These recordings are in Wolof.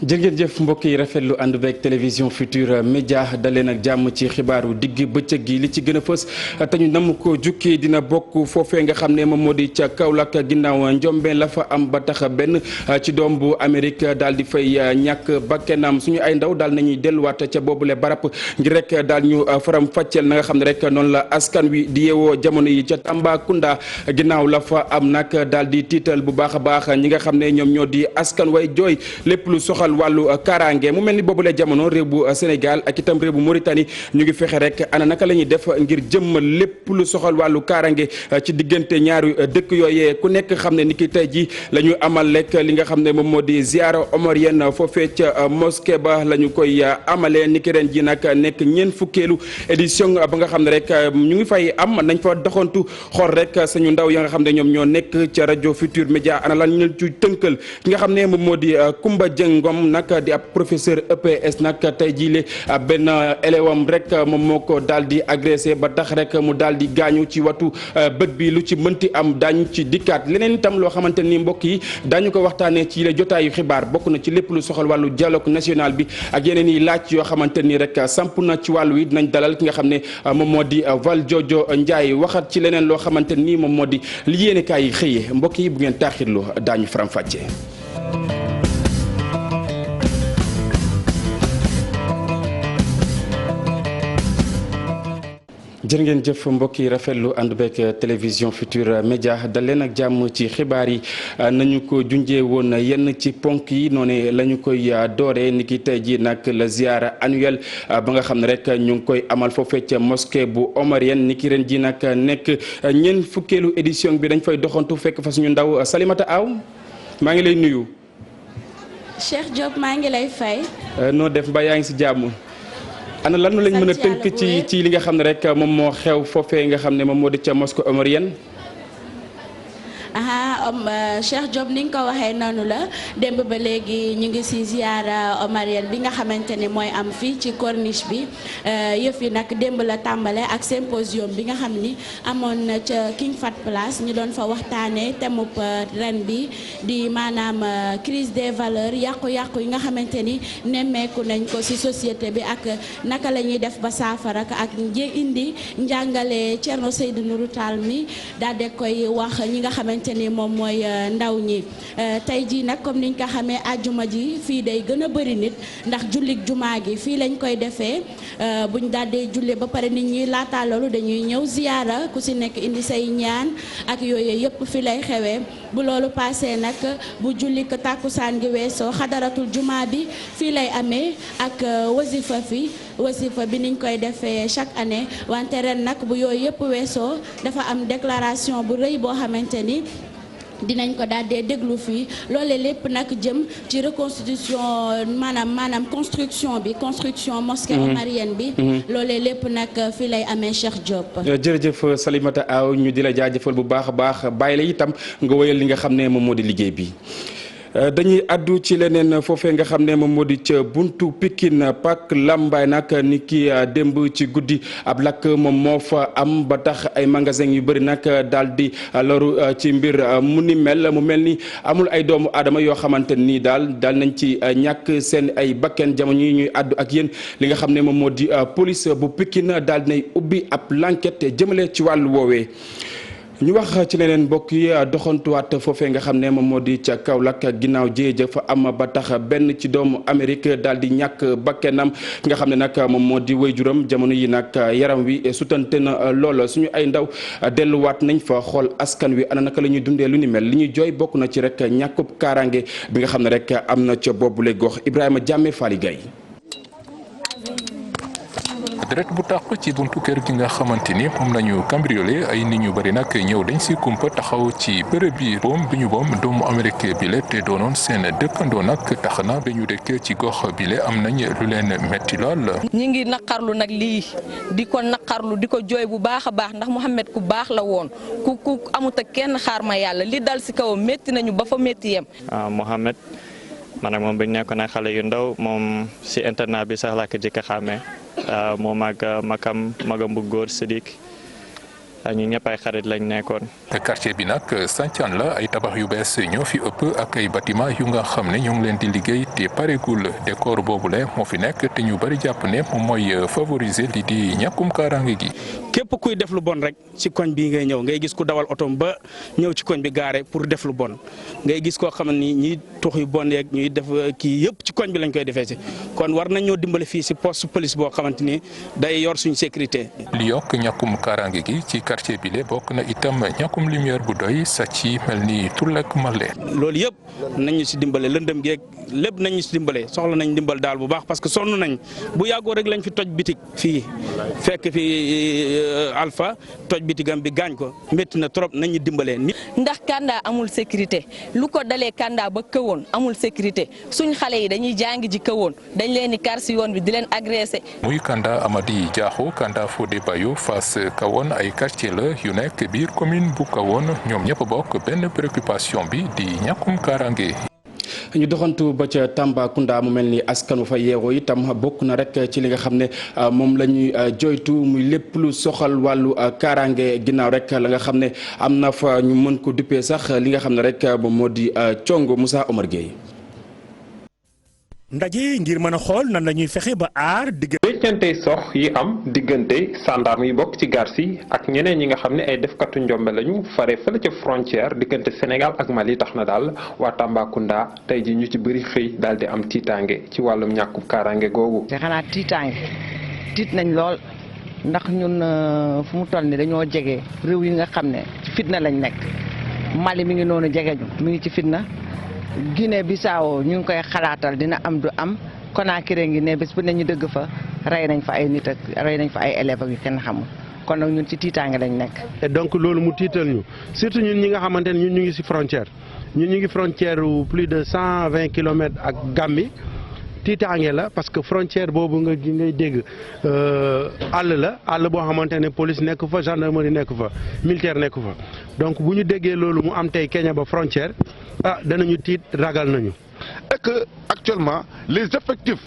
jërëjëf mbokk yi rafetlu ànd beeg télévision Futurs Médias daleen ak jàmm ci xibaaru digg bëccëg gi li ci gën a fës te ñu nam ko jukki dina bokk foofee nga xam ne moom moo di ca Kaolack ginnaaw njombe la fa am ba tax benn ci doom bu Amérique daal di fay ñàkk bakkanam suñu ay ndaw daal nañuy delluwaat ca boobule barab ngir rek daal ñu faram fàcceel na nga xam ne rek noonu la askan wi di yeewoo jamono yi ca Tambacounda ginnaaw la fa am nag daal di tiital bu baax a baax ñi nga xam ne ñoom ñoo di askan way jooy lépp lu soxal wàllu kaaraange mu mel ni boobule jamono réew bu Sénégal ak itam réew bu Mauritanie ñu ngi fexe rek ana naka la ñuy def ngir jëmmal lépp lu soxal wàllu kaaraange ci diggante ñaari dëkk yooyee ku nekk xam ne ni ki tey ji la ñu amal rek li nga xam ne moom moo di ziara omarienne foofee ca mosquée ba la ñu koy amalee ni ki ren ji nag nekk ñeent fukkeelu édition ba nga xam ne rek ñu ngi fay am nañ fa doxantu xool rek sañu ndaw ya nga xam ne ñoom ñoo nekk ca rajo Futurs Médias ana lan ñu ci tënkal ki nga xam ne moom moo di Koumba Dieng Ngom nag di ab professeur EPS nag tey jii le benn élève am rek moom moo ko daal di agressé ba tax rek mu daal di gaañu ci watu bët bi lu ci mënti am daañu ci dikkaat leneen itam loo xamante ni mbokk yi daañu ko waxtaanee ci la jotaayu xibaar bokk na ci lépp lu soxal wàllu dialogue national bi ak yeneen i laaj yoo xamante ni rek samp na ci wàllu wi dinañ dalal ki nga xam ne moom moo di Valdiodio Ndiaye waxat ci leneen loo xamante ni moom moo di li yéenekaay yi xëyee mbokk yi bu ngeen taaxirlu daañu faram-fàccee. jërë ngeen jëf mbokk yi rafetlu ànd beeg télévision Futurs Médias dal leen ak jàmm ci xibaar yi nañu ko junjee woon yenn ci ponk yi noonu la ñu koy dooree ni ki tey ji nag la ziara annuelle ba nga xam ne rek ñu ngi koy amal foofee ca mosquée bu omarienne ni ki ren ji nag nekk ñeent fukkeelu édition bi dañ fay doxantu fekk fa suñu ndaw Salimata Aw maa ngi lay nuyu. Cheikh Diop maa ngi lay fay. noo def mbaa yaa ngi si jàmm. ana lan lañ mën a tënk ci li nga xam ne rek moom moo xew foofee nga xam ne moom moo di ca mosquée omarienne. Cheikh Diop ni nga ko waxee noonu la démb ba léegi ñu ngi ci ziara omarienne bi nga xamante ni mooy am fii ci corniche bi yëf yi nag démb la tàmbale ak symposium bi nga xam ni amoon na ca King Fahd Palace ñu doon fa waxtaanee thème ren bi di maanaam crise des valeurs yàqu-yàqu yi nga xamante ni nemmeeku nañ ko ci société bi ak naka la ñuy def ba saafara ak indi njàngale Thierno Seydou Nourou Tall mi daal di koy wax ñi nga xamante ni moom mooy ndaw ñi tey jii nag comme niñ ko xamee àjjuma ji fii day gën a bëri nit ndax jullik jumaa gi fii lañ koy defee buñ daaldee julli ba pare nit ñi laata loolu dañuy ñëw ziyaara ku si nekk indi say ñaan ak yooyu yëpp fi lay xewee bu loolu passé nag bu jullik tàkkusaan gi weesoo xadaratul jumaa bi fii lay amee ak wasifa bi niñ koy defee chaque année wante ren nag bu yooyu yëpp weesoo dafa am déclaration bu rëy boo xamante ni dinañ ko daal dee déglu fii loole lépp nag jëm ci reconstitution maanaam construction mosquée omarienne bi loole lépp nag fii lay amee Cheikh Diop. jërëjëf Salimata Aw ñu di la jaajëfal bu baax a baax bàyyi la itam nga wéyal li nga xam ne moom moo di liggéey bi. dañuy addu ci leneen foofee nga xam ne moom moo di ca buntu Pikine Pak Lambaay nag ni ki démb ci guddi ab lakk moom moo fa am ba tax ay magasin yu bëri nag daal di loru ci mbir mu ni mel mu mel ni amul ay doomu aadama yoo xamante nii daal nañ ci ñàkk seen ay bakken jamono yi ñuy addu ak yéen li nga xam ne moom moo di police bu Pikine daal dinay ubbi ab l'enquête jëmale ci wàllu woowee. ñu wax ci leneen mbokk yi doxantuwaat foofee nga xam ne moom moo di ca Kaolack ginnaaw jéeja fa am ba tax benn ci doomu Amérique daal di ñàkk bakkenam nga xam ne nag moom moo di waajuram jamono yi nag yaram wi sutante na lool suñu ay ndaw delluwaat nañ fa xool askan wi ana naka la ñuy dundee lu ni mel li ñuy jooy bokk na ci rek ñàkkub kaaraange bi nga xam ne rek am na ca boobule gox Ibrahima Jàmme Fally Gaye. deret bu tàq ci buntu kër gi nga xamante ni moom nañu cambriolé ay nit ñu bëri nag ñëw dañ si kumpa taxaw ci bërëb bi boom bi ñu boom doomu américain bi le te doonoon seen dëkkandoo nag tax na ba ñu dëkk ci gox bi le am nañ lu leen metti lool. ñi ngi naqarlu nag lii di ko naqarlu di ko jooy bu baax a baax ndax Mouhamed ku baax la woon ku amut ak kenn xaar ma yàlla li dal si kawam métti nañu ba fa métti yem. Mouhamed man ak moom bi ñu nekkoon ay xale yu ndaw moom si internat bi sax laa ko jëkk a xàmmee moom ak magam bu góor Sidik ñu ñëpp ay xarit lañ nekkoon. quartier bi nag Santhiane la ay tabax yu bees ñoo fi ëpp ak ay bâtiment yu nga xam ne ñoo ngi leen di liggéey te pareegul décor boobule moo fi nekk te ñu bari jàpp ne moom mooy favoriser li di ñàkkum kaaraange gi. képp kuy def lu bon rek ci koñ bii ngay ñëw ngay gis ku dawal otom ba ñëw ci koñ bi gaare pour def lu bon ngay gis koo xam ne ñi tux yu bon yeeg ñuy def kii yëpp ci koñ bi lañ koy defee si kon war nañ ñoo dimbale fii si poste police boo xamante ni day yor suñu sécurité. li yokk ñàkkum kaaraange gi ci quartier bi le bokk na itam ñàkkum lumière bu doy sa ci mel ni Tullek Male. loolu yëpp nañ ñu si dimbale lëndëm geeg lépp nañ ñu si dimbale soxla nañ dimbal daal bu baax parce que sonn nañ bu yàggoo rek lañ fi toj bitik fii fekk fi Alpha toj bitigam bi gaañ ko métti na trop nañ ñu dimbalee. ndax Kanda amul sécurité lu ko dalee Kanda ba Kahone amul sécurité suñ xale yi dañuy jàngi ji Kahone dañ leen di kar si yoon bi di leen agressé. muy Kanda Amady Diakho Kanda Fodé Bayo Fass Kahone ay quartier la yu nekk biir commune bu Kahone ñoom ñëpp bokk benn préoccupation bi di ñàkkum kaaraange. ñu doxantu ba ca Tambacounda mu mel ni askan wu fa yeewoo itam bokk na rek ci li nga xam ne moom la ñuy joytu muy lépp lu soxal wàllu kaaraange ginnaaw rek la nga xam ne am na fa ñu mën ko duppee sax li nga xam ne rek moom moo di congo Moussa Omar Gueye. ndaje ngir mën a xool nan la ñuy fexe ba aar diggante weccante sox yi am diggante gendarme yi bokk ci garsi ak ñeneen ñi nga xam ne ay defkatu njombe lañu fare fële ca frontière diggante Sénégal ak Mali tax na daal waa Tambacounda tey ji ñu ci bëri xëy daal di am tiitaange ci wàllum ñàkkub kaaraange googu. te xanaa tiitaange tiit nañ lool ndax ñun fu mu toll ni dañoo jege réew yi nga xam ne ci fitna lañ nekk Mali mi ngi noonu jege ñu mi ngi ci fitna. Guinée Bissau ñu ngi koy xalaatal dina am du am Conakry ngi ne bés bu ne ñu dëgg fa rey nañ fa ay nit ak rey nañ fa ay élèves ak yu kenn xamul kon nag ñun ci tiitaange lañ nekk. et donc loolu mu tiital ñu surtout ñun ñi nga xamante ne ñun ñu ngi ci frontière ñun ñu ngi frontière plus de 120 kilomètres ak Gambie tiitaange la parce que frontière boobu ngay dégg àll boo xamante ne police nekk fa gendarmerie nekk fa militaire nekk fa donc bu ñu déggee loolu mu am tey Kenya ba frontière danañu tiit ragal nañu. et que actuellement les effectifs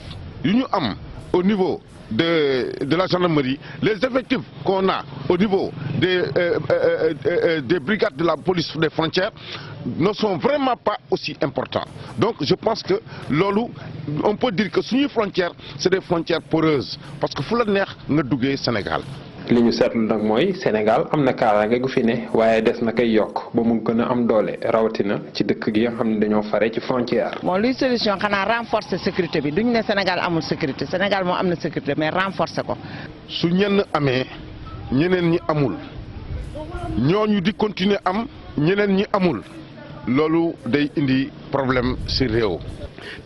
yu ñu am au niveau de la gendarmerie les effectifs qu'on a au niveau des brigades de la police des frontières ne sont vraiment pas aussi importants donc je pense que loolu on peut dire que suñuy frontières c'est des frontières poreuses parce que fu la neex nga duggee Sénégal. li ñu seetlu nag mooy Sénégal am na kaaraange gu fi ne waaye des na koy yokk ba mu gën a am doole rawatina ci dëkk gi nga xam ne dañoo fare ci frontière. bon luy solution xanaa renforcer sécurité bi duñ ne Sénégal amul sécurité Sénégal moo am na sécurité mais renforcer ko. su ñenn amee ñeneen ñi amul ñooñu di continuer am ñeneen ñi amul loolu day indi problème ci réew.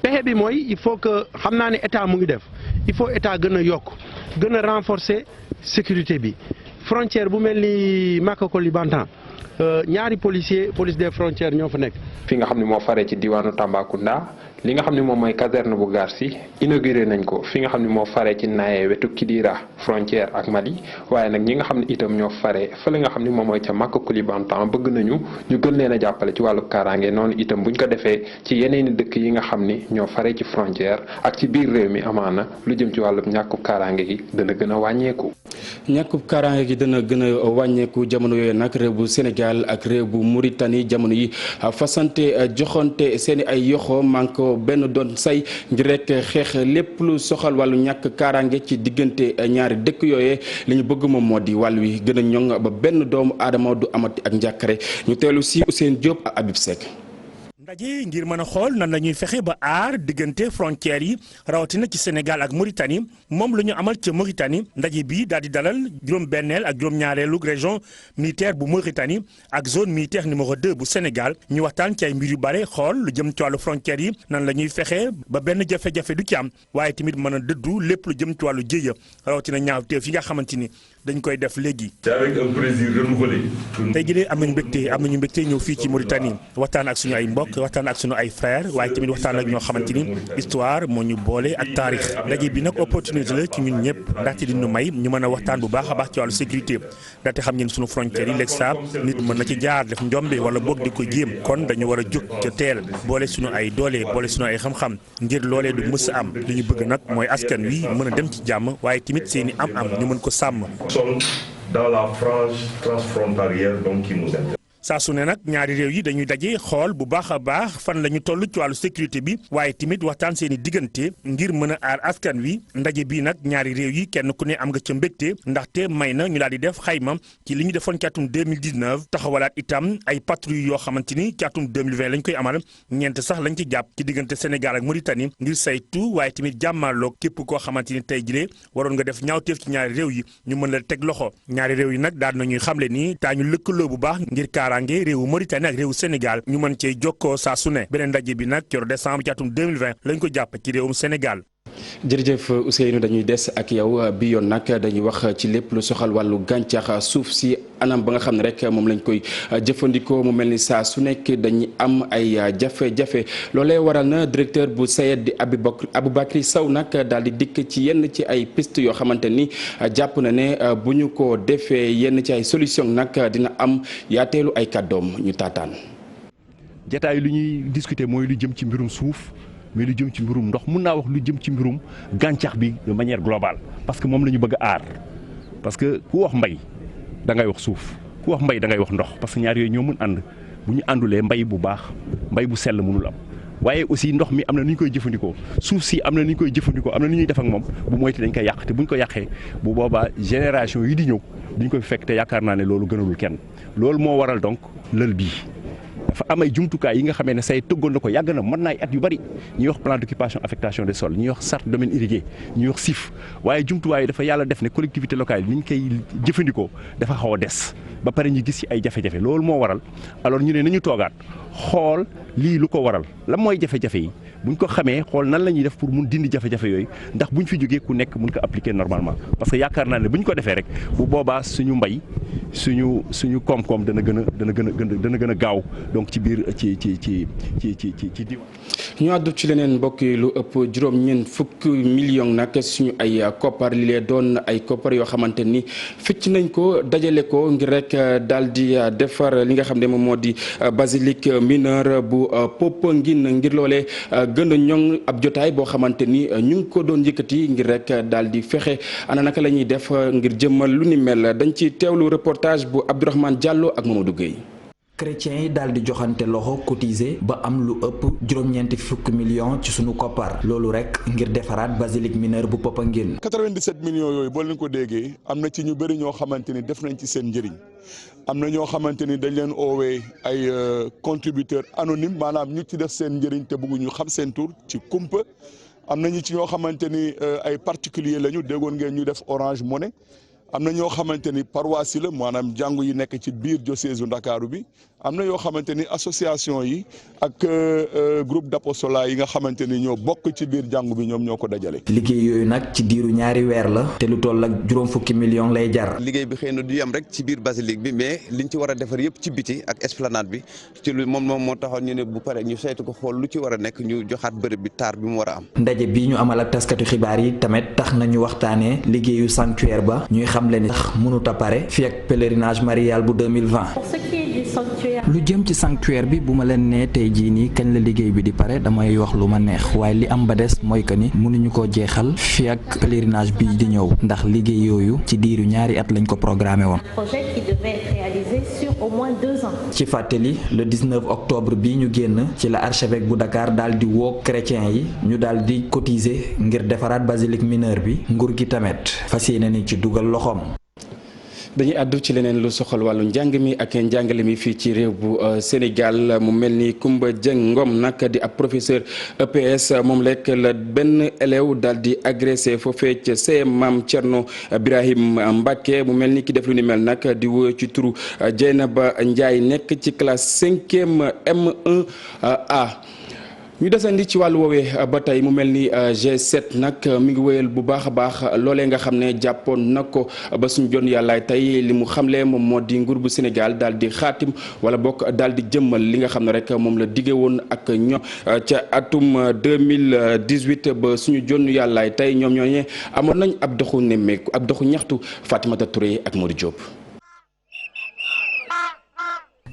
pexe bi mooy il faut que xam naa ne état mu ngi def il faut état gën a yokk gën a renforcer. sécurité bi frontière bu mel ni Makakoli-Bantan ñaari police des frontières ñoo fa nekk. fi nga xam ne moo faree ci diwaanu Tambacounda li nga xam ne moom mooy caserne bu Garsi inauguré nañ ko fi nga xam ne moo faree ci Naye wetu Kidira frontière ak Mali waaye nag ñi nga xam ne itam ñoo faree fële nga xam ne moom mooy ca Makakoli-Bantan bëgg nañu ñu gën leen a jàppale ci wàllu kaaraange noonu itam buñ ko defee ci yeneeni dëkk yi nga xam ni ñoo faree ci frontière ak ci biir réew mi amaana lu jëm ci wàllu ñàkkub kaaraange gi dana gën a wàññeeku. ñàkkub kaaraange gi dana gën a wàññeeku jamono yooyu nag réew bu Sénégal ak réew bu Mauritanie jamono yi fasante joxante seeni ay yoxo manko benn doon say ngir rek xeex lépp lu soxal wàllu ñàkk kaaraange ci diggante ñaari dëkk yooyee li ñu bëgg moom moo di wàll wi gën a ñoŋ ba benn doomu aadama du amati ak njàkkare ñu teelu si Ousseynou Diop ak Habib Seck. ndaje ngir mën a xool nan la ñuy fexe ba aar diggante frontières yi rawatina ci Sénégal ak Mauritanie moom la ñu amal ca Mauritanie ndaje bi daal di dalal juróom-benneel ak juróom-ñaareelu région militaire bu Mauritanie ak zone militaire numéro 2 bu Sénégal ñu waxtaan ci ay mbir yu bare xool lu jëm ci wàllu frontières yi nan la ñuy fexe ba benn jafe-jafe du ci am waaye tamit mën a dëddu lépp lu jëm ci wàllu jéeya rawatina ñaawteef yi nga xamante ni dañ koy def léegi. c'est avec un plaisir renouvelé. tey jii am nañu mbégte ñëw fii ci Mauritanie waxtaan ak suñu ay mbokk waxtaan ak suñu ay frères waaye tamit waxtaan ak ñoo xamante ni histoire moo ñu boole ak taarix ndaje bi nag opportunité la ci ñun ñëpp ndaxte di ñu may ñu mën a waxtaan bu baax a baax ci wàllu sécurité ndaxte xam ngeen suñu frontières yi léegi saa nit mën na ci jaar def njombe wala boog di ko jéem kon dañu war a jóg ca teel boole suñu ay doole boole suñu ay xam-xam ngir loolee du mës a am li ñu bëgg nag mooy askan wi mën a dem ci jàmm waaye tamit seeni am-am ñu mën ko sàmm. dans la frange transfrontalière donc qui nous intéresse. saa su ne nag ñaari réew yi dañuy daje xool bu baax a baax fan la ñu toll ci wàllu sécurité bi waaye tamit waxtaan seen i diggante ngir mën a aar askan wi ndaje bii nag ñaari réew yi kenn ku ne am nga ca mbégte ndaxte may na ñu daal di def xayma ci li ñu defoon ci atum 2019 taxawalaat itam ay patrouille yoo xamante ni ci atum 2020 lañ koy amal ñeent sax lañ ci jàpp ci diggante Sénégal ak Mauritanie ngir saytu waaye tamit jàmmaarloog képp koo xamante ni tey jile waroon nga def ñaawteef ci ñaari réew yi ñu mën la teg loxo ñaari réew yi nag daal nañuy xamle ni taa ñu lëkkaloo bu baax ngir kaaraange réewu Mauritanie ak réewu Sénégal ñu mën cee jokkoo saa su ne beneen ndaje bi nag ci décembre ci atum 2020 lañ ko jàpp ci réewum Sénégal. jërëjëf Ousseynou dañuy des ak yow bi yoon nag dañuy wax ci lépp lu soxal wàllu gàncax suuf si anam ba nga xam ne rek moom lañ koy jëfandikoo mu mel ni saa su nekk dañuy am ay jafe-jafe loolee waral na directeur bu SAED di Aboubacry Sow nag daal di dikk ci yenn ci ay piste yoo xamante ni jàpp na ne bu ñu ko defee yenn ci ay solution nag dina am yaateelu ay kàddoom ñu taataan. jataay lu ñuy discuter mooy lu jëm ci mbirum suuf. mais lu jëm ci mbirum ndox mun naa wax lu jëm ci mbirum gàncax bi de manière globale parce que moom la ñu bëgg a aar parce que ku wax mbay da ngay wax suuf ku wax mbay da ngay wax ndox parce que ñaar yooyu ñoo mun ànd bu ñu àndulee mbay bu baax mbay bu sell mënul am waaye aussi ndox mi am na nu ñu koy jëfandikoo suuf si am na nu ñu koy jëfandikoo am na nu ñuy def ak moom bu moytu dañ koy yàq te bu ñu ko yàqee bu boobaa génération yi di ñëw duñ ko fekk te yaakaar naa ne loolu gënalul kenn loolu moo waral donc lël bii. dafa am ay jumtukaay yi nga xamee ne say tëggoon na ko yàgg na mën naa ay at yu bari ñuy wax plan d'occupation affectation des sols ñuy wax charte domaine irrigué ñuy wax SIF waaye jumtuwaay dafa yàlla def ne collectivité locale yi ni ñu koy jëfandikoo dafa xaw a des ba pare ñu gis ci ay jafe-jafe loolu moo waral alors ñu ne nañu toogaat xool lii lu ko waral lan mooy jafe-jafe yi buñ ko xamee xool nan la ñuy def pour mun dindi jafe-jafe yooyu ndax buñ fi jógee ku nekk mun ko appliquer normalement parce que yaakaar naa ne buñ ko defee rek bu boobaa suñu mbay suñu koom-koom dana gën a gaaw donc ci biir ci diwaan. ñu àddu ci leneen mbokk yi lu ëpp juróom-ñeent fukki million nag suñu ay koppar li lee doon ay koppar yoo xamante ni ficc nañ ko dajale ko ngir rek daal di defar li nga xam ne moom moo di basilique mineure bu Popenguine ngir loolee gën a ñoŋ ab jotaay boo xamante ni ñu ngi ko doon yëkkati ngir rek daal di fexe ana naka la ñuy def ngir jëmmal lu ni mel dañ ci teewlu reportage bu Abdourahmane Diallo ak Mamadou Gueye. chrétiens yi daal di joxante loxo cotiser ba am lu ëpp juróom-ñeenti fukki millions ci sunu koppar loolu rek ngir defaraat basilique mineure bu Popenguine. 97 millions yooyu boo leen ko déggee am na ci ñu bëri ñoo xamante ni def nañ ci seen njëriñ am na ñoo xamante ni dañ leen oowee ay contributeurs anonymes maanaam ñu ci def seen njëriñ te bëgguñu xam seen tur ci kumpa am na ñu ci ñoo xamante ni ay particuliers lañu déggoon ngeen ñu def Orange Money. am na ñoo xamante ni paroisse la maanaam jàngu yi nekk ci biir diocèse u Ndakaaru bi am na yoo xamante ni association yi ak groupe d'apostolat yi nga xamante ni ñoo bokk ci biir jàngu bi ñoom ñoo ko dajale. liggéey yooyu nag ci diiru ñaari weer la te lu toll ak juróom fukki millions lay jar. liggéey bi xëy na du yem rek ci biir basilique bi mais liñ ci war a defar yëpp ci biti ak esplanade bi ci lu moom moo taxoon ñu ne bu pare ñu saytu ko xool lu ci war a nekk ñu joxaat bërëb bi taar bi mu war a am. ndaje bi ñu amal ak taskatu xibaar yi tamit tax na ñu waxtaanee liggéeyu sanctuaire ba ñuy xamle ni sax mënut a pare fii ak pèlerinage marial bu 2020. lu jëm ci sanctuaire bi bu ma leen nee tey jii nii kañ la liggéey bi di pare damay wax lu ma neex waaye li am ba des mooy que ni mënuñu ko jeexal fii ak pèlerinage bi di ñëw ndax liggéey yooyu ci diiru ñaari at lañ ko programmé woon. projet qui devait être réalisé sur au moins 2 ans. ci fàttali le 19 octobre bii ñu génn ci la archevêque bu Dakar daal di woo chrétiens yi ñu daal di cotiser ngir defaraat basilique mineure bi nguur gi tamit fas yéene ni ci dugal loxoom. dañuy àddu ci leneen lu soxal wàllu njàng mi ak njàngale mi fii ci réew bu Sénégal mu mel ni Koumba Dieng Ngom nag di ab professeur EPS moom lekk la benn élève daal di agressé foofee ca CM Maam Thierno Birahim Mbacke mu mel ni ki def lu ni mel nag di wóo ci turu Dieynaba Ndiaye nekk ci classe 5e M1A. ñu desandi ci wàllu woowee ba tey mu mel ni G7 nag mi ngi wéyal bu baax a baax loolee nga xam ne jàppoon na ko ba suñu jon yàllaay tey li mu xamle moom moo di nguur bu Sénégal daal di xaatim wala bokk daal di jëmmal li nga xam ne rek moom la dige woon ak ñoom ca atum 2018 ba suñu jon yàllaay tey ñoom ñooñee amoon nañ ab doxu nemmeeku ab doxu ñaxtu Fatimata Touré ak Modou Diop.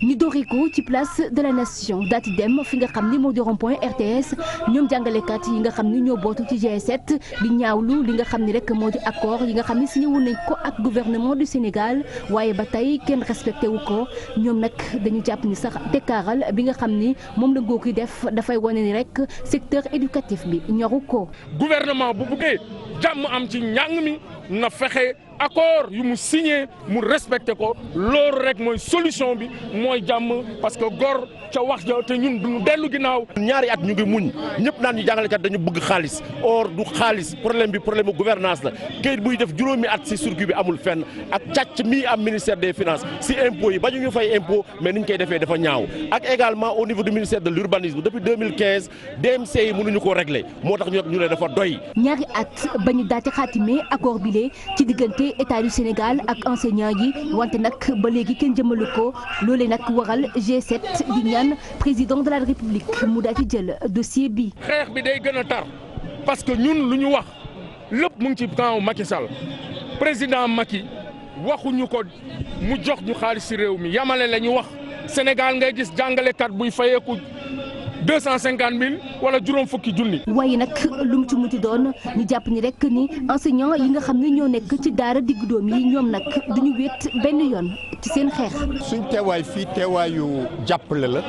ñu dooree ko ci place de la nation daati dem fi nga xam ni moo di rond-point RTS ñoom jàngalekat yi nga xam ni ñoo bootu ci G7 di ñaawlu li nga xam ni rek moo di accord yi nga xam ni signé woon nañ ko ak gouvernement du Sénégal waaye ba tey kenn respecté wu ko ñoom nag dañu jàpp ni sax tekkaaral bi nga xam ni moom la nguur gi def dafay wane ni rek secteur éducatif bi ñoru ko. gouvernement bu buggee jàmm am ci njàng mi na fexe accord yu mu signé mu respecté ko loolu rek mooy solution bi mooy jàmm parce que gor ca wax ja te ñun duñu dellu ginnaaw. ñaari at ñu ngi muñ ñëpp naan ñu jàngalekat dañu bëgg xaalis or du xaalis problème bi problème gouvernance la kayit buy def juróomi at si circuit bi amul fenn ak càcc mii am ministère des finances si impôts yi ba ñu fay impôt mais ni ñu koy defee dafa ñaaw ak également au niveau du ministère de l'urbanisme depuis 2015 DMC yi mënuñu ko régler moo tax ñu ne dafa doy. ñaari at ba ñu daati xaatimee accord bi lee ci diggante état du Sénégal ak enseignants yi wante nag ba léegi kenn jëmalu ko loolee nag waral G7 di ñaan président de la République mu daal di jël dossier bi. xeex bi day gën a tar parce que ñun lu ñu wax lépp mu ngi ci camp Macky Sall président Macky waxuñu ko mu jox ñu xaalis ci réew mi yamale la ñu wax Sénégal ngay gis jàngalekat buy fayeeku 250 000 wala juróom fukki junni. waaye nag lu mu ci munti doon ñu jàpp ni rek ni enseignant yi nga xam ne ñoo nekk ci daara diggu doom yi ñoom nag duñu wéet benn yoon ci seen xeex. suñ teewaay fii teewaayu jàppale la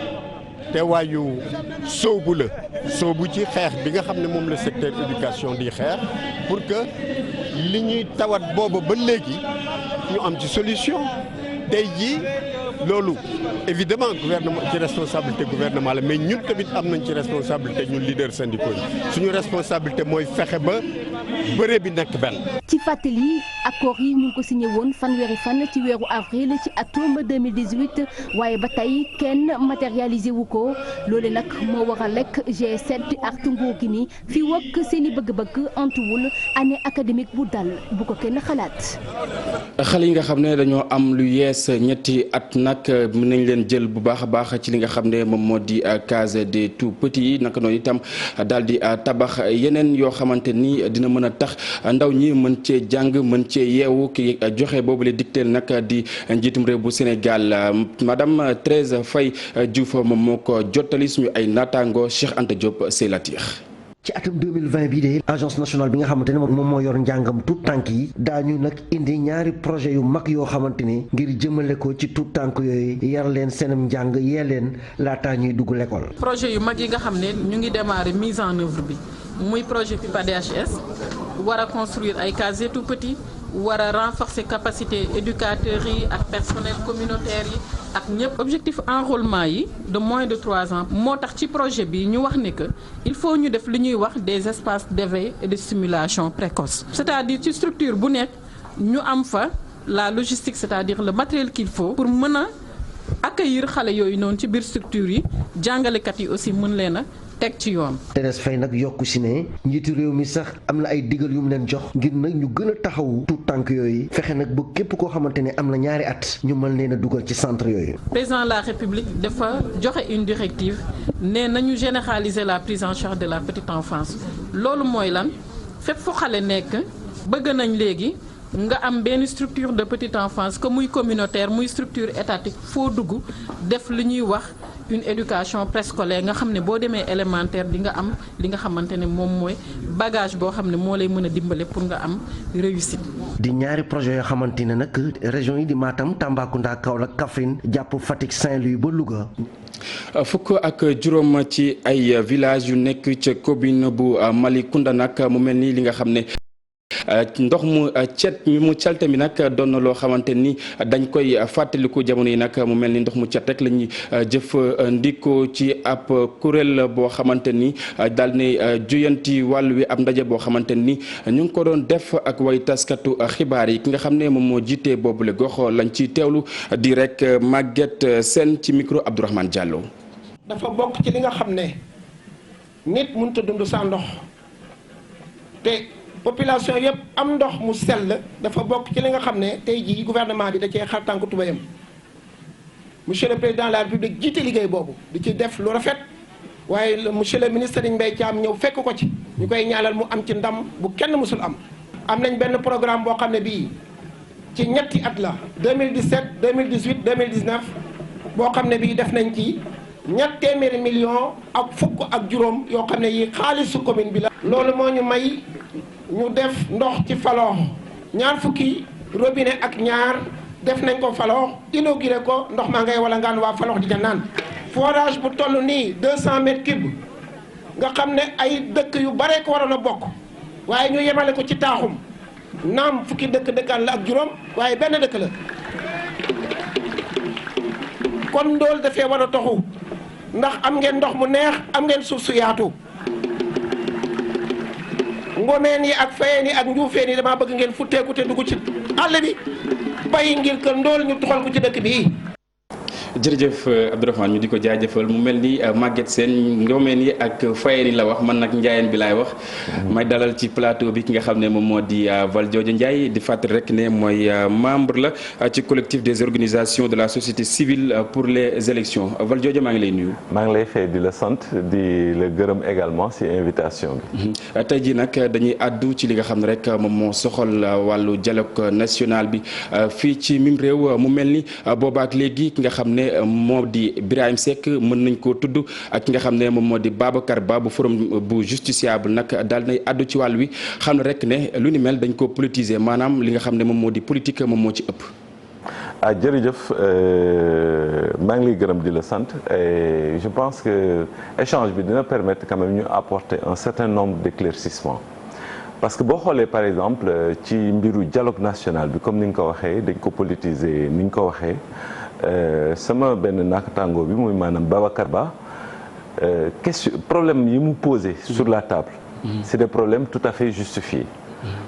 teewaayu sóobu la sóobu ci xeex bi nga xam ne moom la secteur éducation di xeex pour que li ñuy tawat booba ba léegi ñu am ci solution tey jii. loolu évidemment gouvernement ci responsabilité gouvernement la mais ñun tamit am nañ ci responsabilité ñun leader syndicaux yi suñu responsabilité mooy fexe ba bëree bi nekk benn. ci fàttali accord yi ñu ngi ko signé woon fanweeri fan ci weeru avril ci atum 2018 waaye ba tey kenn matérialisé wu ko loole nag moo waral rek G7 di artu nguur gi ni fii wokk seen i bëgg-bëgg antuwul année académique bu dal bu ko kenn xalaat. xale yi nga xam ne dañoo am lu yees ñetti at nag mën nañ leen jël bu baax a baax ci li nga xam ne moom moo di case des tout petits yi naka noonu itam daal di tabax yeneen yoo xamante ni dina mën a tax ndaw ñi mën cee jàng mën cee yeewu ki joxe boobu la dicteel nag di njiitum réew bu Sénégal madame Thérèse Faye Diouf moom moo ko jottali suñu ay naataango Cheikh Anta Diop Seylatir. ci atum 2020 bii de agence nationale bi nga xamante ne moom moo yor njàngam tout tànk yi daañu nag indi ñaari projet yu mag yoo xamante ni ngir jëmale ko ci tout tànk yooyu yar leen seenam njàng yee leen laataa ñuy dugg l'école. projet yu mag yi nga xam ne ñu ngi démarrer mise en œuvre bi muy projet PIPA DHS war a construire ay cases tout petits war a renforcer capacité éducateurs yi ak personnel communautaire yi ak ñëpp. objectif enrôlement yi de moins de 3 ans moo tax ci projet bi ñu wax ne que il faut ñu def li ñuy wax des espaces d'éveil et de stimulation précoce c'est-à-dire ci structure bu nekk ñu am fa la logistique c'est-à-dire le matériel qu'il faut pour mën a accueillir xale yooyu noonu ci biir structure yi jàngalekat yi aussi mën leen a teg ci yoon. Thérèse Faye nag yokku si ne njiitu réew mi sax am na ay digal yu mu leen jox ngir nag ñu gën a taxawu tout tànk yooyu fexe nag ba képp koo xamante ne am na ñaari at ñu mën leen a dugal ci centre yooyu. président de la république dafa joxe une directive ne nañu généraliser la prise en charge de la petite enfance loolu mooy lan fépp fu xale nekk bëgg nañ léegi nga am benn structure de petite enfance que muy communautaire muy structure étatique foo dugg def li ñuy wax. une éducation préscolaire nga xam ne boo demee élémentaire di nga am li nga xamante ne moom mooy bagage boo xam ne moo lay mën a dimbale pour nga am réussite. di ñaari projet yoo xamante ne nag région yi di Matam Tambacounda Kaolack Kaffrine jàpp Fatick Saint-Louis ba Louga. fukk ak juróom ci ay village yu nekk ca commune bu Malicounda nag mu mel ni li nga xam ne. ndox mu cet mu calte mi nag doon na loo xamante ni dañ koy fàttaliku jamono yi nag mu mel ni ndox mu cet rek la ñuy jëfandikoo ci ab kuréel boo xamante ni daal ne juyanti wàll wi ab ndaje boo xamante ni ñu ngi ko doon def ak way taskatu xibaar yi ki nga xam ne moom moo jiitee boobule gox lañ ciy teewlu di rek Maguette Sène ci micro Abdourahmane Diallo. dafa bokk ci li nga xam ne nit mënut a dund sans ndox te. population yëpp am ndox mu sell dafa bokk ci li nga xam ne tey jii gouvernement bi da cee xar tànk tubayam monsieur le président de la république jiite liggéey boobu di ci def lu rafet waaye monsieur le ministre Serigne Mbaye Thiam ñëw fekk ko ci ñu koy ñaanal mu am ci ndam bu kenn mësul am. am nañ benn programme boo xam ne bii ci ñetti at la 2017 2018 2019 boo xam ne bii def nañ ci 200 millions ak fukk ak juróom yoo xam ne yi xaalisu commune bi la. loolu moo ñu may ñu def ndox ci Falokh 2 fukki robinet ak 2 def nañ ko Falokh inauguré ko ndox maa ngay wala ngaan waa Falokh di ca naan. forage bu toll nii 200 mètres cubes nga xam ne ay dëkk yu bare ko waroon a bokk waaye ñu yemale ko ci taaxum naam fukki dëkkaan la ak juróom waaye benn dëkk la kon Ndóol dafee war a toxu ndax am ngeen ndox mu neex am ngeen suuf su yaatu ngomeen yi ak fayeen yi ak njuufeen yi damaa bëgg ngeen futteeku te dugg ci àll bi bay ngir que Ndóol ñu tuxal ko ci dëkk bi. jërëjëf Abdourahmane ñu di ko jaajëfal mu mel ni Maguette Sène ngomeen yi ak fayeen yi la wax man nag njaayeen bi laay wax may dalal ci plateau bi ki nga xam ne moom moo di Valdiodio Ndiaye di fàttali rek ne mooy membre la ci collectif des organisations de la société civile pour les élections Valdiodio maa ngi lay nuyu. maa ngi lay fay di la sant di la gërëm également ci invitation bi. tey jii nag dañuy àddu ci li nga xam ne rek moom moo soxal wàllu dialogue national bi fii ci mim réew mu mel ni boobaak léegi ki nga xam ne moo di Birahim Seck mën nañ koo tudd ak ki nga xam ne moom moo di Babacar Ba bu forum bu justiciable nag daal nay àddu ci wàll wi xam ne rek ne lu ni mel dañ ko politiser maanaam li nga xam ne moom moo di politique moom moo ci ëpp. jërëjëf maa ngi lay gërëm di la sant et je pense que échange bi dina permettre quand même ñu apporter un certain nombre d'éclaircissements parce que boo xoolee par exemple ci mbiru dialogue national bi comme ni nga ko waxee dañ ko politiser ni nga ko waxee. sama benn naataango bi muy maanaam Babacar Ba question problème yi mu posé sur la table c'est des problèmes tout à fait justifiés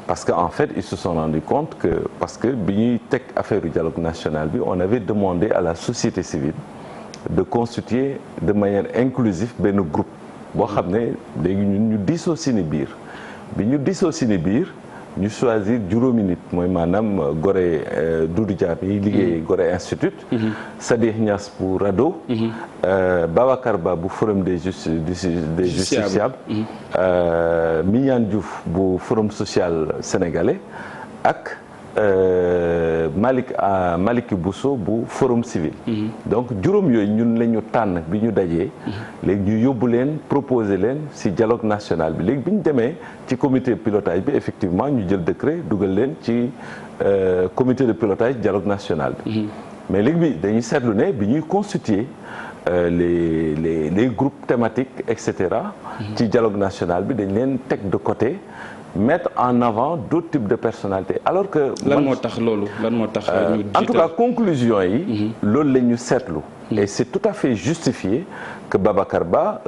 parce que en fait ils se sont rendus compte que parce que bi ñuy teg affaire du dialogue national bi on avait demandé à la société civile de constituer de manière inclusive benn groupe boo xam ne léegi ñun ñu diisoo seeni biir bi ñu diisoo seeni biir ñu choisir juróomi nit mooy maanaam Gorée Doudou Dia yi liggéey Gorée Institute Sadikh Niass bu RADDHO Babacar Ba bu Forum des justiciables Mignane Diouf bu Forum social sénégalais ak Malick Bousso bu Forum civil donc juróom yooyu ñun la ñu tànn bi ñu dajee léegi ñu yóbbu leen proposer leen ci dialogue national bi léegi bi ñu demee ci comité de pilotage bi effectivement ñu jël décret dugal leen ci comité de pilotage dialogue national bi mais léegi bi dañuy seetlu ne bi ñuy constituer les groupes thématiques et cetera ci dialogue national bi dañ leen teg de côté mettre en avant d'autres types de personnalités alors que lan moo tax loolu lan moo tax en tout cas conclusion yi loolu la ñu seetlu et c'est tout à fait justifié que Babacar Ba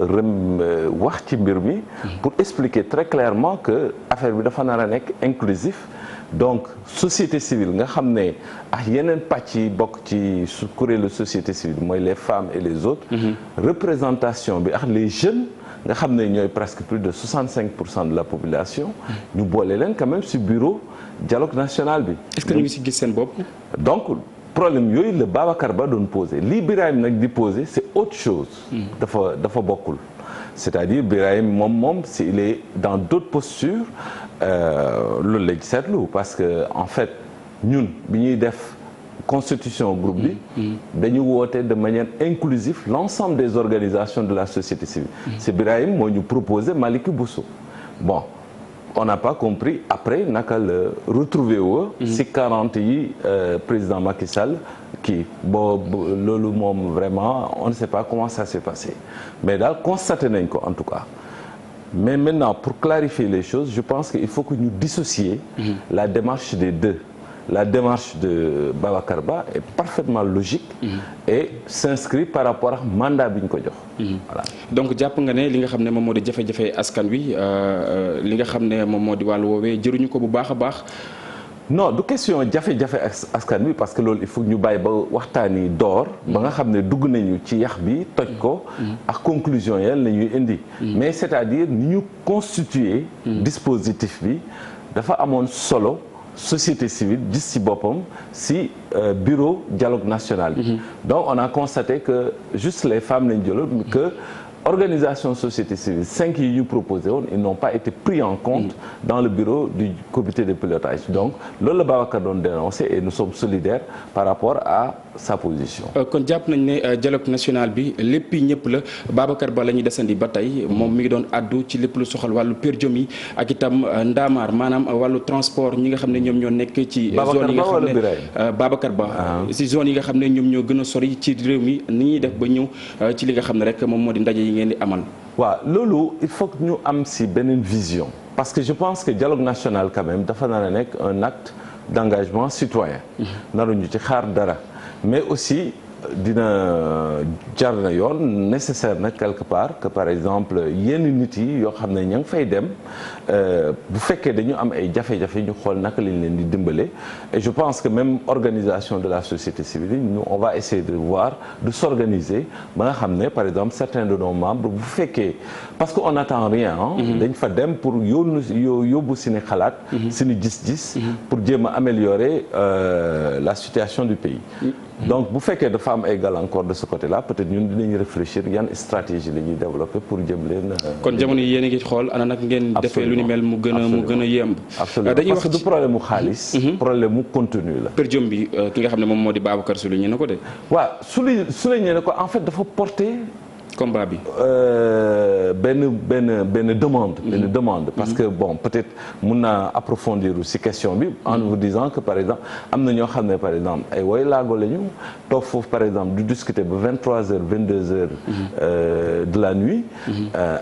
wax ci mbir mi pour expliquer très clairement que affaire bi dafa nar a nekk inclusif donc société civile nga xam ne ak yeneen pàcc yi bokk ci su kuréelu société civile mooy les femmes et les autres représentation bi ak les jeunes nga xam ne ñooy presque plus de 65% de la population ñu boole leen quand même ci bureau dialogue national bi. est-ce que ñu ngi ci gis seen bopp. donc problème yooyu la Babacar Ba doon posé lii Birahim nag di posé c'est autre chose. dafa bokkul. c'est-à-dire Birahim moom il est dans d'autres postures loolu lañ seetlu parce que en fait ñun bi ñuy def. constitution groupe bi dañu woote de manière inclusive l'ensemble des organisations de la société civile c'est Birahim moo ñu proposé Malick Bousso bon on n'a pas compris après naka la retrouver woo si 40 yi président Macky Sall kii boobu loolu moom vraiment on ne sait pas comment ça s'est passé mais daal constaté nañ ko en tout cas mais maintenant pour clarifier les choses je pense qu'il faut que ñu dissocier la démarche des deux. La démarche de Babacar Ba est parfaitement logique et s'inscrit par rapport ak mandat bi ñu ko jox. Voilà. Donc jàpp nga ne li nga xam ne moom moo di jafe-jafe askan wi li nga xam ne moom moo di wàllu woowee jëruñu ko bu baax a baax. non du question jafe-jafe askan wi parce que loolu il faut ñu bàyyi ba waxtaan yi door ba nga xam ne dugg nañu ci yax bi toj ko ak conclusion yel la ñuy indi mais c'est-à-dire ni ñu constituer dispositif bi dafa amoon solo société civile gis ci boppam ci bureau dialogue national bi donc on a constaté que juste les femmes lañ jëloon que organisation société civile 5 yi ñu proposé woon ils n'ont pas été pris en compte dans le bureau du comité de pilotage donc loolu la Babacar doon dénoncé et nous sommes solidaires par rapport à sa position. kon jàpp nañ ne dialogue national bi lépp ñëpp la Babacar Ba la ñuy desandi ba tey moom mi ngi doon addu ci lépp lu soxal wàllu perjom yi ak itam ndaamaar maanaam wàllu transport ñi nga xam ne ñoom ñoo nekk ci zone yi nga xam ne Babacar Ba si zone yi nga xam ne ñoom ñoo gën a sori ci réew mi ni ñuy def ba ñëw ci li nga xam ne rek moom moo di ndaje yi ngeen di amal. waaw loolu il faut que ñu am si beneen vision parce que je pense que dialogue national quand même dafa nar a nekk un acte d'engagement citoyen naruñu ci xaar dara mais aussi dina jar na yoon nécessaire na quelque part que par exemple yenn nit yi yoo xam ne ña ngi fay dem bu fekkee dañu am ay jafe-jafe ñu xool naka lañ leen di dimbale et je pense que même organisation de la société civile nous on va essayer de voir de s'organiser ba nga xam ne par exemple certains de nos membres bu fekkee parce que on n'attend rien dañ fa dem pour yóbbu seeni xalaat seeni gis-gis pour jéem a améliorer la situation du pays donc bu fekkee dafa am ay gàllankoor de ce côté-là peut-être ñun dinañ réfléchir yan stratégie la ñuy développer pour jëm leen. kon jamono yi yéen a ngi xool ana nag ngeen defee lu ni mel mu gën a yemb. absolument parce que du problème mu xaalis. problème mu contenu la. per jom bi ki nga xam ne moom moo di Babacar souligné na ko de. waaw souligné na ko en fait dafa porter. combat bi. benn demande. parce que bon peut-être mun naa approfondir aussi question bi en vous disant que par exemple am na ñoo xam ne par exemple ay woy laago la ñu toog foofu par exemple du discuter ba 23h 22h. de la nuit.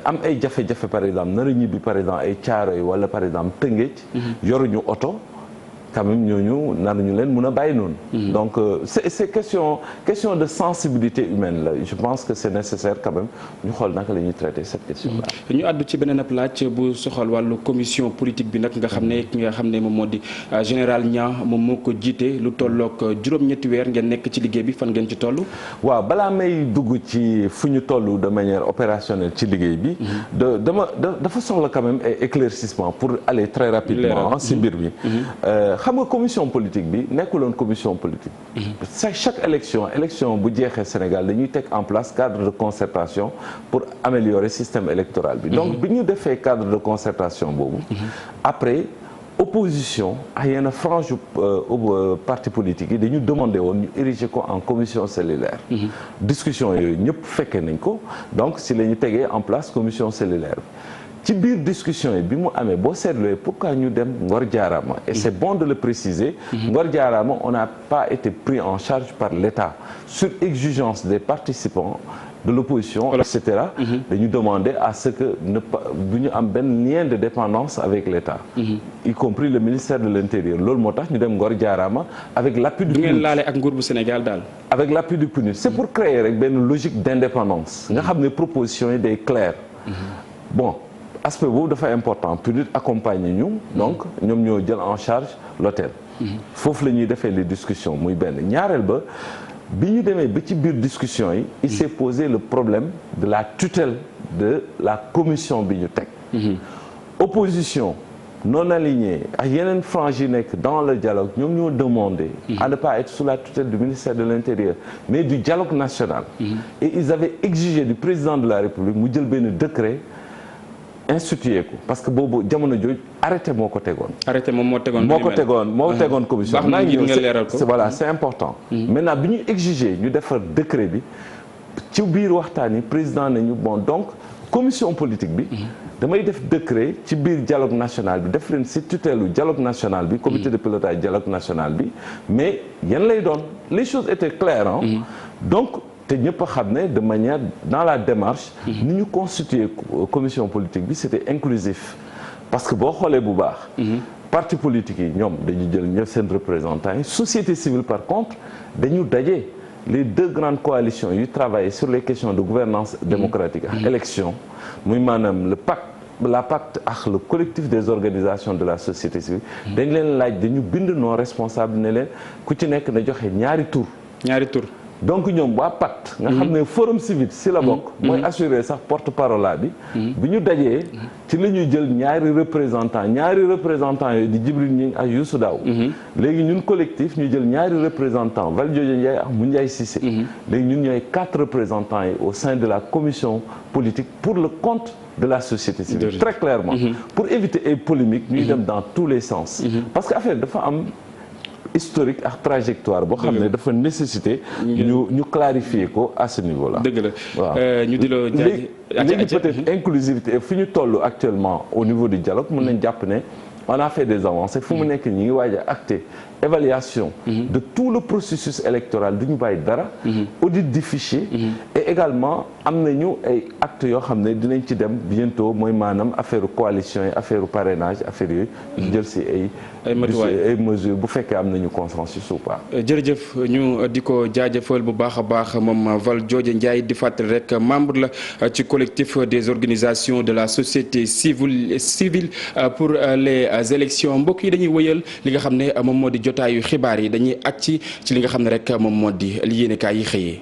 am ay jafe-jafe par exemple nar a ñibbi par exemple ay Caaroy wala par exemple Tëngéej. yoruñu oto. quand même ñooñu naruñu leen mun a bàyyi noonu. donc c'est question de sensibilité humaine la je pense que c'est nécessaire quand même ñu xool naka la ñuy traiter cette question là. ñu àddu ci beneen ab laaj bu soxal wàllu commission politique bi nag nga xam ne ki nga xam ne moom moo di général Niang moom moo ko jiite lu tolloog juróom-ñetti weer ngeen nekk ci liggéey bi fan ngeen ci toll. waaw balaa may dugg ci fu ñu toll de manière opérationnelle ci liggéey bi. dafa soxla quand même ay éclaircissement pour aller très rapidement ci mbir bi. xam nga commission politique bi nekkuloon commission politique. chaque élection bu jeexee Sénégal dañuy teg en place cadre de concertation pour améliorer système électoral bi. donc bi ñu defee cadre de concertation boobu. après opposition ak yenn frange parti politique yi dañu demandé woon ñu ériger ko en commission cellulaire. discussion yooyu ñëpp fekkee nañ ko donc si la ñu tegee en place commission cellulaire. ci biir discussion yi bi mu amee boo seetluwee pourquoi ñu dem Ngor Jaarama et c'est bon de le préciser. Ngor Jaarama on n'a pas été pris en charge par l'État sur exigence des participants de l'opposition et cetera. dañu demander à ce que bu ñu am benn lien de dépendance avec l'État. y compris le ministère de l'Intérieur loolu moo tax ñu dem Ngor Jaarama avec l'appui du PNUD. ngeen laale ak nguur bu Sénégal daal. avec l'appui du PNUD c'est pour créer rek benn logique d'indépendance. nga xam ne propositions yi day claires. bon. aspect boobu dafa important PNUD accompagner ñu donc ñoom ñoo jël en charge l'hôtel foofu la ñuy defee les discussions muy benn ñaareel ba bi ñu demee ba ci biir discussion yi il s'est posé le problème de la tutelle de la commission bi ñu teg opposition non alignée ak yeneen franges yi nekk dans le dialogue ñoom ñoo demandé à ne pas être sous la tutelle du ministère de l'Intérieur mais du dialogue national et ils avaient exigé du président de la République mu jël benn décret institué ko parce que boobu jamono jooju arrêté moo ko tegoon. arrêté moom moo tegoon. moo tegoon commission. baax na ngir nga leeral ko voilà c'est important. maintenant bi ñu exiger ñu defar décret bi ci biir waxtaan yi président nañu bon donc commission politique bi. damay def décret ci biir dialogue national bi def leen ci tutelu dialogue national bi. comité de pilotage dialogue national bi mais yan lay doon les choses étaient claires hein. donc. te ñëpp a xam ne de manière dans la démarche ni ñu constituer commission politique bi c'était inclusif parce que boo xoolee bu baax parti politique yi ñoom dañu jël ñëpp seen représentants yi société civile par contre dañu daje les deux grandes coalitions yu travaillent sur les questions de gouvernance démocratique ak élection muy maanaam la pacte ak le collectif des organisations de la société civile dañ leen laaj dañu bind non responsable ne leen ku ci nekk na joxe ñaari tur donc ñoom waa pacte nga xam ne forum civil si la bokk mooy assurer sax porte-parole bi ñu dajee ci la ñuy jël ñaari représentants yooyu di Djibril Gning ak Youssou Daw léegi ñun collectif ñu jël ñaari représentants Valdiodio Ndiaye ak Moundiaye Cissé léegi ñun ñooy 4 représentants yi au sein de la commission politique pour le compte de la société civile très clairement pour éviter ay polémiques ñuy dem dans tous les sens parce que affaire dafa am historique ak trajectoire boo xam ne dafa nécessité ñu clarifier ko à ce niveau là. dëgg la waaw ñu di la jaajëf léegi peut-être inclusivité fi ñu toll actuellement au niveau du dialogue mën nañ jàpp ne on a fait des avancées fu mu nekk ñi ngi waaj a acté évaluation de tout le processus électoral du ñu bàyyi dara audit du fichier et également am nañu ay actes yoo xam ne dinañ ci dem bientôt mooy maanaam affaire coalition yi affaire parrainage affaire yooyu ñu jël si ay mesures bu fekkee am nañu consensus ou pas. jërëjëf ñu di ko jaajëfal bu baax a baax moom Valdiodio Ndiaye di fàttali rek membre la ci collectif des organisations de la société civile pour les élections mbokk yi dañuy wëyal li nga xam ne moom moo di jotaayu xibaar yi dañuy àcc ci li nga xam ne rek moom moo di li yéenekaay yi xëyee.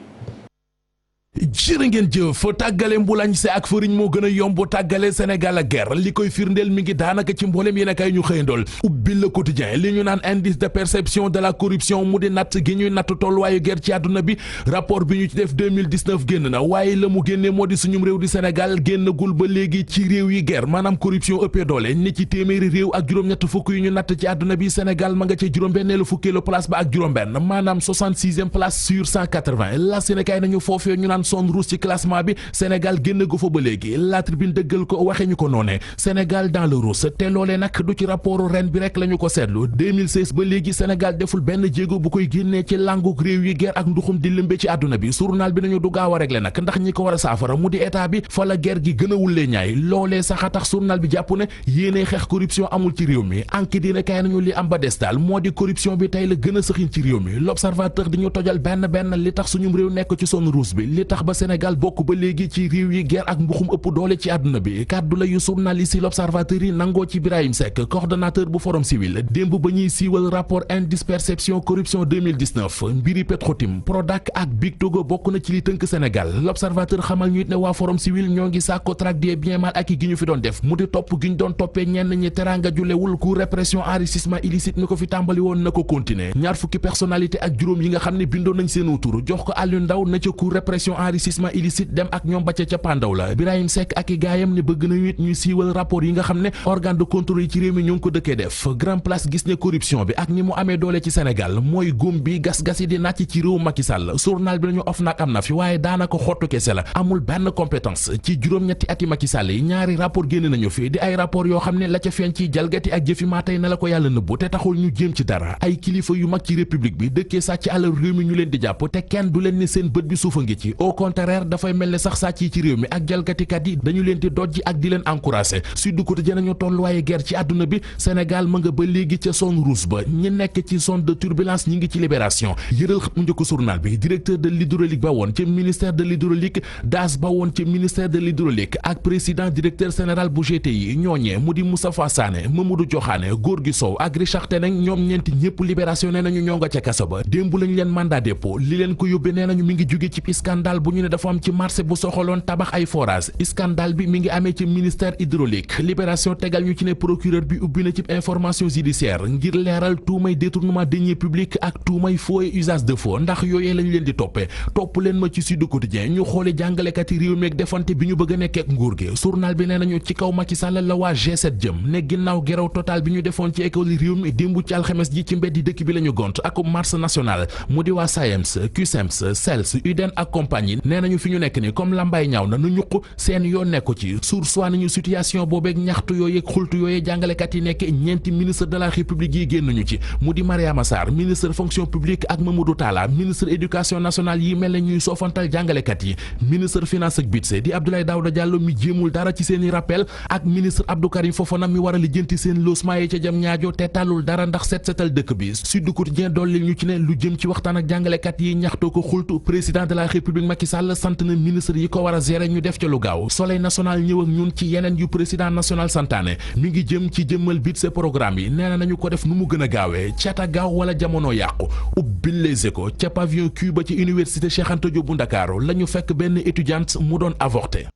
jërë ngeen jëf tàggale mbulañse ak fëriñ moo gën a yomb tàggale Sénégal ak guerre li koy firndeel mi ngi daanaka ci mboolem yéen a kay ñu xëyandool ubbi le quotidien li ñu naan indice de perception de la corruption mu di natt gi ñuy natt tolluwaayu guerre ci àdduna bi rapport bi ñu ci def 2019 génn na waaye la mu génnee moo di suñum réew di Sénégal génnagul ba léegi ci réew yi guerre maanaam corruption ëppee doole ni ci téeméeri réew ak juróom-ñett fukk yu ñu natt ci àdduna bi Sénégal ma nga ca juróom-benneelu fukkeelu place ba ak juróom-benn maanaam 66e place sur 180 la Sénégal nañu foofee ñu naan son rouge ci classement bi Sénégal génn gu fa ba léegi la tribune dëggal ko waxee ñu ko noonee Sénégal dans le rouge te loolee nag du ci rapport ren bi rek la ñu ko seetlu 2016 ba léegi Sénégal deful benn jéego bu koy génnee ci languk réew yi guerre ak nduxum di lëmbe ci àdduna bi journal bi nañu du gaaw a régler nag ndax ñi ko war a saafara mu di état bi fa la guerre gi gën a wullee ñaay loolee sax a tax journal bi jàpp ne yéenee xeex corruption amul ci réew mi enquête dina kay nañu li am ba des daal moo di corruption bi tey la gën a sëxiñ ci réew mi l'observateur di ñu tojal benn li tax suñum réew nekk ci zone rouge bi li tax ba Sénégal bokk ba léegi ci réew yi guerre ak mbuxum ëpp doole ci àdduna bi kàddu la yu journaliste yi l'observateur yi nangoo ci Birahim Seck coordonnateur bu forum civil démb ba ñuy siiwal rapport indice perception corruption 2019 mbiri Petrotim Prodac ak Big Togo bokk na ci li tënk Sénégal l'observateur xamal ñu it ne waa forum civil ñoo ngi sàkko traque des biens mal acquis gi ñu fi doon def mu di topp gi ñu doon toppee ñenn ñi teranga julewul ku répression enrichissement illicite mi ko fi tàmbali woon na ko continuer ñaar fukki personnalité ak juróom yi nga xam ne bindoon nañ seenu tur jox ko Aliou Ndaw na ca ku répression enrichissement illicite dem ak ñoom ba ca pandaw la Birahim Seck ak i gaayam ne bëgg nañu it ñuy siiwal rapport yi nga xam ne organe de contrôle yi ci réew mi ñoo ngi ko dëkkee def grand place gis ne corruption bi ak ni mu amee doole ci Sénégal mooy góom bi gas-gas yi di nàcc ci réew Macky Sall journal bi nañu OFNAC am na fi waaye daanaka xottu kese la amul benn compétence ci juróom-ñetti ati Macky Sall yi ñaari rapport génn nañu fi di ay rapport yoo xam ne la ca feeñ ci jalgati ak jëfi maa tey na la ko yàlla nëbbu te taxul ñu jéem ci dara ay kilifa yu mag ci république bi dëkkee sàcc alal réew mi ñu leen di jàpp te kenn du leen ne seen bët bi suufa ngi ci au contraire dafay mel ne sax sàcc yi ci réew mi ak jalgatikat yi dañu leen di dojji ak di leen encouragé Sud Quotidien nañu tolluwaaye guerre ci àdduna bi Sénégal ma nga ba léegi ca zone rouge ba ñi nekk ci zone de turbulence ñi ngi ci libération yëral xët mu njëkk journal bi directeur de l'hydraulique ba woon ci ministère de l'hydraulique DAS ba woon ci ministère de l'hydraulique ak président directeur général bu GTI ñooñee mu di Moustapha Sané Mamadou Diokhane Gorgui Sow ak Richard Teneng ñoom ñeenti ñëpp libération nee nañu ñoo nga ca kaso ba démb lañu leen mandat dépôt li leen ko yóbbee nee nañu mi ngi jóge ci scandale bu ñu ne dafa am ci marché bu soxaloon tabax ay forage scandale bi mi ngi amee ci ministère hydraulique libération tegal ñu ci ne procureur bi ubbi na ci information judiciaire ngir leeral tuumay détournement deniers publics ak tuumay faux et usage de faux ndax yooyee lañ leen di toppee topp leen ma ci Sud Quotidien ñu xooli jàngalekat yi réew meeg defante bi ñu bëgg a nekkee ak nguur gi journal bi nee nañu ci kaw Macky Sall la waa G7 jëm ne ginnaaw geraw total bi ñu defoon ci école yi réew mi démb ci alxames ji ci mbeddi dëkk bi la ñu gont ak marche nationale mu di waa SAEMS CUSEMS SELS UDEN ak compagnie nee nañu fi ñu nekk ni comme lambay ñaaw na nu ñuq seen yoon nekku ci sursoi nañu situation boobeeg ñaxtu yooyu xultu yooyu jàngalekat yi nekk ñeenti ministre de la république yi génn nañu ci mu di Mariama Sarr ministre fonction publique ak Mamadou Talla ministre éducation nationale yi mel na ñuy soofantal jàngalekat yi ministre finance ak budget di Abdoulaye Daouda Diallo mi jéemul dara ci seeni rappel ak ministre Abdou Karim Fofana mi war a lijjanti seen logement yi ca jam ñaajo te tàllul dara ndax setal dëkk bi Sud Quotidien dolli ñu ci ne lu jëm ci waxtaan ak jàngalekat yi ñaxtoo ko xultu président de la république Macky Sall sant na ministre yi ko war a gérer ñu def ca lu gaaw Soleil national ñëw ak ñun ci yeneen yu président national santaane mi ngi jëm ci jëmmal budget programme yi nee na nañu ko def nu mu gën a gaawee cata gaaw wala jamono yàqu ubbil Les Échos ca pavillon Q ba ci université Cheikh Anta Diop bu Ndakaaru la ñu fekk benn étudiante mu doon avorté.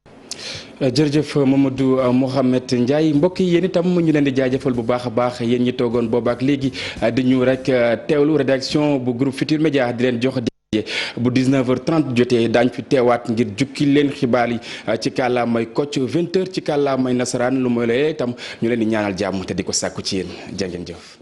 jërëjëf Mamadou Mohamed Ndiaye mbokk yi yéen itam ñu leen di jaajëfal bu baax a baax yéen ñi toogoon boobaak léegi dañu rek teewlu rédaction bu groupe Futurs Médias di leen jox bu 19h30 jotee daañ fi teewaat ngir jukki leen xibaar yi ci kàllaamay Kocc 20h ci kàllaamay nasaraan lu mooy loolee itam ñu leen di ñaanal jàmm te di ko sàkku ci yéen jaa ngeen jëf